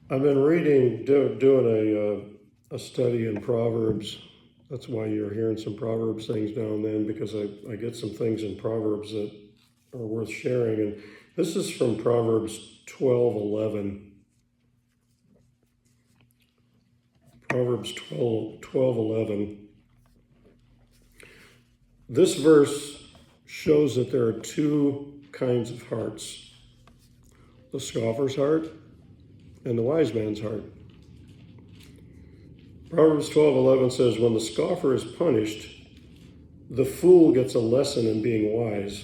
I've been doing a study in Proverbs. That's why you're hearing some Proverbs things now and then, because I get some things in Proverbs that are worth sharing. And this is from Proverbs 12:11. Proverbs 12:11. This verse shows that there are two kinds of hearts: the scoffer's heart and the wise man's heart. Proverbs 12:11 says, when the scoffer is punished, the fool gets a lesson in being wise,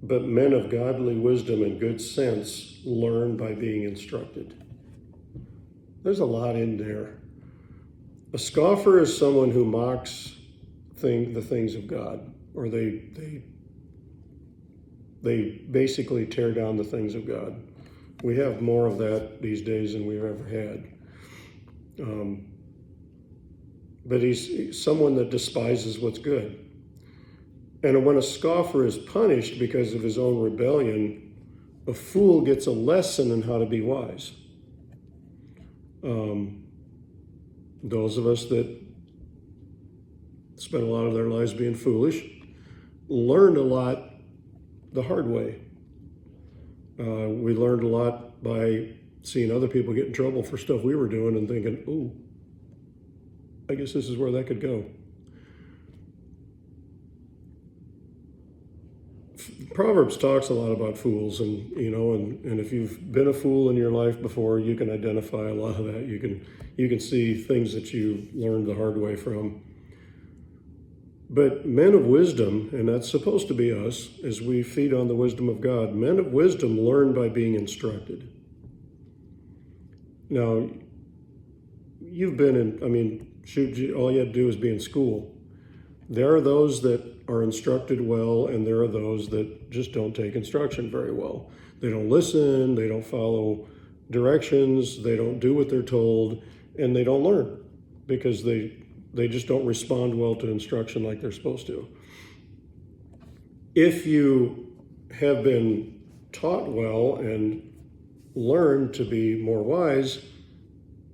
but men of godly wisdom and good sense learn by being instructed. There's a lot in there. A scoffer is someone who mocks the things of God, or they basically tear down the things of God. We have more of that these days than we've ever had. But he's someone that despises what's good. And when a scoffer is punished because of his own rebellion, a fool gets a lesson in how to be wise. Those of us that spent a lot of their lives being foolish learned a lot the hard way. We learned a lot by seeing other people get in trouble for stuff we were doing and thinking, ooh, I guess this is where that could go. Proverbs talks a lot about fools, and and if you've been a fool in your life before, you can identify a lot of that. You can see things that you learned the hard way from. But men of wisdom, and that's supposed to be us as we feed on the wisdom of God, men of wisdom learn by being instructed. Now, you've been in, shoot, all you had to do is be in school. There are those that are instructed well, and there are those that just don't take instruction very well. They don't listen, they don't follow directions, they don't do what they're told, and they don't learn because they just don't respond well to instruction like they're supposed to. If you have been taught well and learned to be more wise,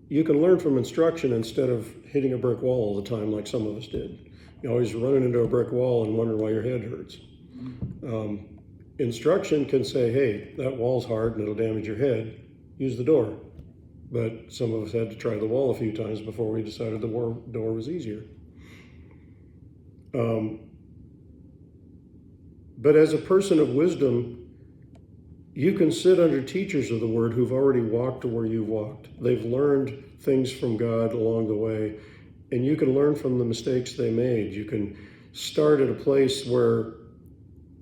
you can learn from instruction instead of hitting a brick wall all the time like some of us did. You're always running into a brick wall and wondering why your head hurts. Instruction can say, hey, that wall's hard and it'll damage your head. Use the door. But some of us had to try the wall a few times before we decided the door was easier. But as a person of wisdom, you can sit under teachers of the word who've already walked to where you've walked. They've learned things from God along the way, and you can learn from the mistakes they made. You can start at a place where,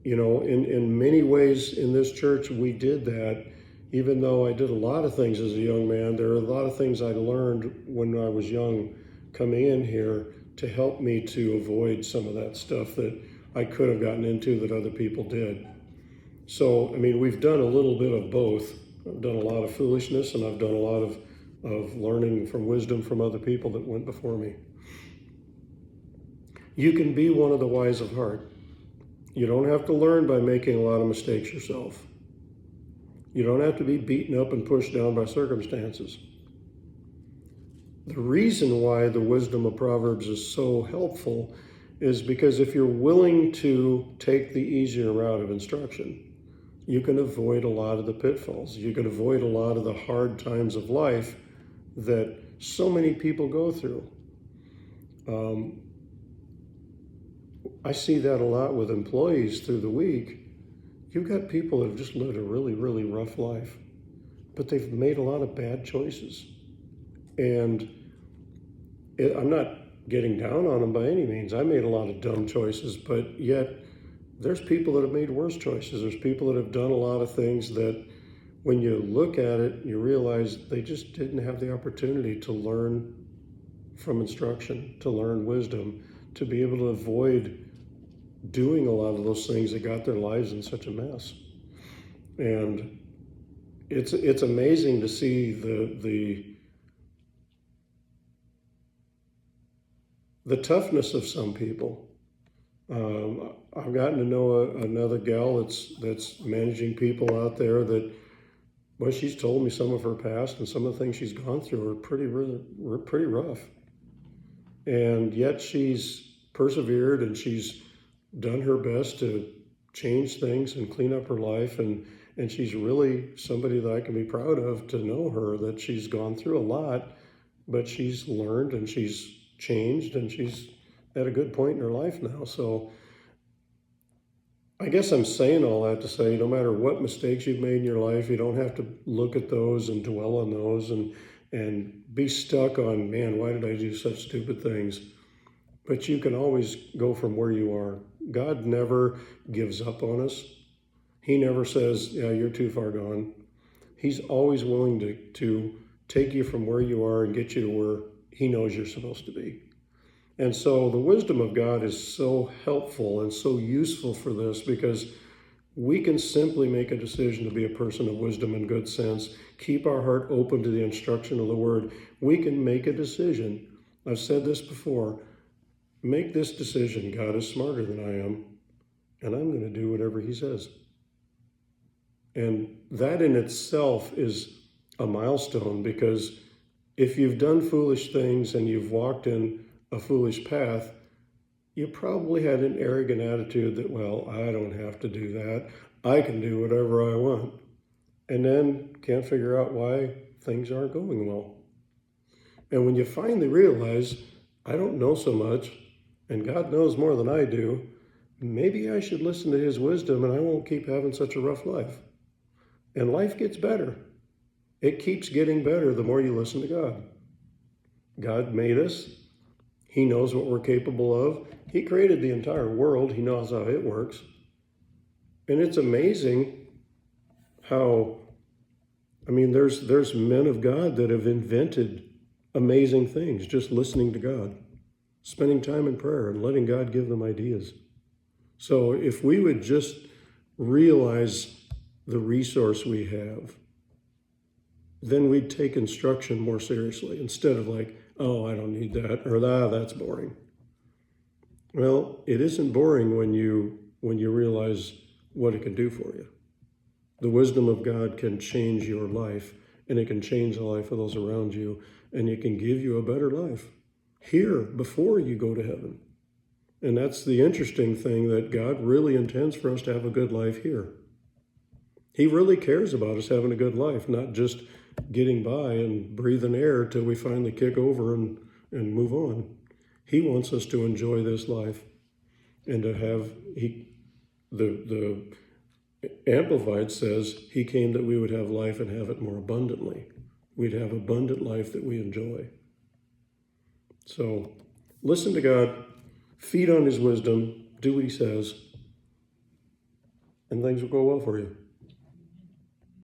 in many ways in this church, we did that. Even though I did a lot of things as a young man, there are a lot of things I learned when I was young coming in here to help me to avoid some of that stuff that I could have gotten into that other people did. So, we've done a little bit of both. I've done a lot of foolishness, and I've done a lot of learning from wisdom from other people that went before me. You can be one of the wise of heart. You don't have to learn by making a lot of mistakes yourself. You don't have to be beaten up and pushed down by circumstances. The reason why the wisdom of Proverbs is so helpful is because if you're willing to take the easier route of instruction, you can avoid a lot of the pitfalls. You can avoid a lot of the hard times of life that so many people go through. I see that a lot with employees through the week. You've got people that have just lived a really, really rough life, but they've made a lot of bad choices. And I'm not getting down on them by any means. I made a lot of dumb choices, but yet there's people that have made worse choices. There's people that have done a lot of things that when you look at it, you realize they just didn't have the opportunity to learn from instruction, to learn wisdom, to be able to avoid doing a lot of those things that got their lives in such a mess. And it's amazing to see the toughness of some people. I've gotten to know another gal that's managing people out there that Well, she's told me some of her past, and some of the things she's gone through are pretty rough. And yet she's persevered, and she's done her best to change things and clean up her life. And she's really somebody that I can be proud of, to know her, that she's gone through a lot, but she's learned and she's changed, and she's at a good point in her life now. So I guess I'm saying all that to say, no matter what mistakes you've made in your life, you don't have to look at those and dwell on those and be stuck on, man, why did I do such stupid things? But you can always go from where you are. God never gives up on us. He never says, yeah, you're too far gone. He's always willing to take you from where you are and get you to where he knows you're supposed to be. And so the wisdom of God is so helpful and so useful for this, because we can simply make a decision to be a person of wisdom and good sense, keep our heart open to the instruction of the word. We can make a decision. I've said this before. Make this decision. God is smarter than I am, and I'm going to do whatever he says. And that in itself is a milestone, because if you've done foolish things and you've walked in a foolish path, you probably had an arrogant attitude that, well, I don't have to do that. I can do whatever I want. And then can't figure out why things aren't going well. And when you finally realize, I don't know so much, and God knows more than I do, maybe I should listen to his wisdom, and I won't keep having such a rough life. And life gets better. It keeps getting better the more you listen to God. God made us. He knows what we're capable of. He created the entire world. He knows how it works. And it's amazing how, there's men of God that have invented amazing things just listening to God, spending time in prayer and letting God give them ideas. So if we would just realize the resource we have, then we'd take instruction more seriously, instead of like, oh, I don't need that, or that's boring. Well, it isn't boring when you realize what it can do for you. The wisdom of God can change your life, and it can change the life of those around you, and it can give you a better life here before you go to heaven. And that's the interesting thing, that God really intends for us to have a good life here. He really cares about us having a good life, not just getting by and breathing air till we finally kick over and move on. He wants us to enjoy this life and to have, the Amplified says, he came that we would have life and have it more abundantly. We'd have abundant life that we enjoy. So listen to God, feed on his wisdom, do what he says, and things will go well for you.